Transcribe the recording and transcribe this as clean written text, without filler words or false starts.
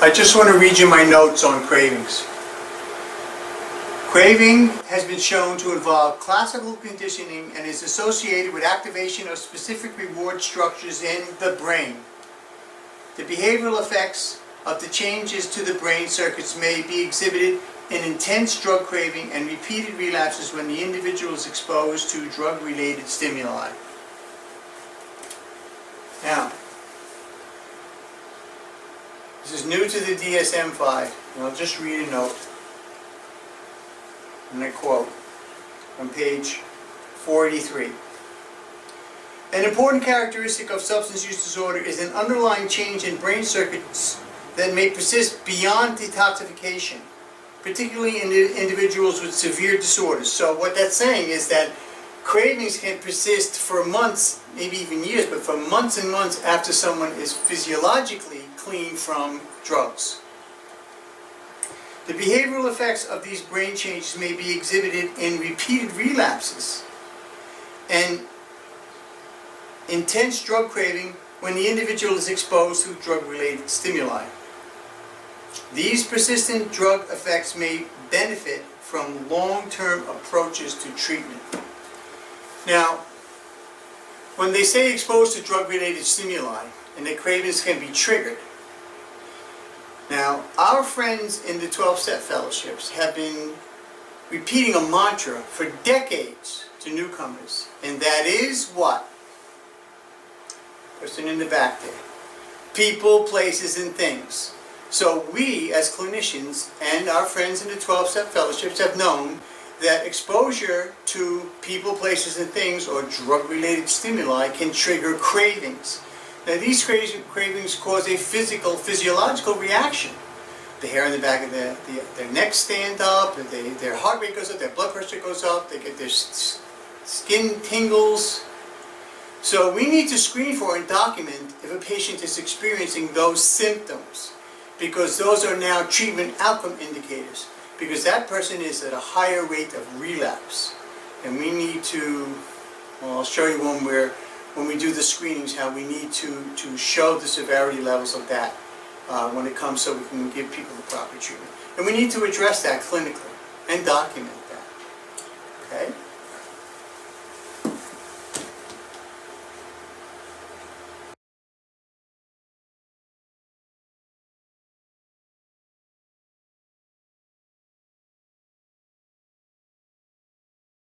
I just want to read you my notes on cravings. Craving has been shown to involve classical conditioning and is associated with activation of specific reward structures in the brain. The behavioral effects of the changes to the brain circuits may be exhibited in intense drug craving and repeated relapses when the individual is exposed to drug-related stimuli. Now, this is new to the DSM-5, and I'll just read a note. And I quote on page 483. An important characteristic of substance use disorder is an underlying change in brain circuits that may persist beyond detoxification, particularly in individuals with severe disorders. So what that's saying is that cravings can persist for months, maybe even years, but for months and months after someone is physiologically clean from drugs. The behavioral effects of these brain changes may be exhibited in repeated relapses and intense drug craving when the individual is exposed to drug-related stimuli. These persistent drug effects may benefit from long-term approaches to treatment. Now, when they say exposed to drug-related stimuli and that cravings can be triggered, now, our friends in the 12-step fellowships have been repeating a mantra for decades to newcomers, and that is what? Person in the back there. People, places, and things. So we, as clinicians, and our friends in the 12-step fellowships have known that exposure to people, places, and things, or drug-related stimuli, can trigger cravings. Now, these cravings cause a physiological reaction. The hair on the back of their neck stand up, their heart rate goes up, their blood pressure goes up, they get their skin tingles. So we need to screen for and document if a patient is experiencing those symptoms, because those are now treatment outcome indicators, because that person is at a higher rate of relapse. And we need to, well, I'll show you one where when we do the screenings, how we need to show the severity levels of that when it comes, so we can give people the proper treatment. And we need to address that clinically and document that. Okay?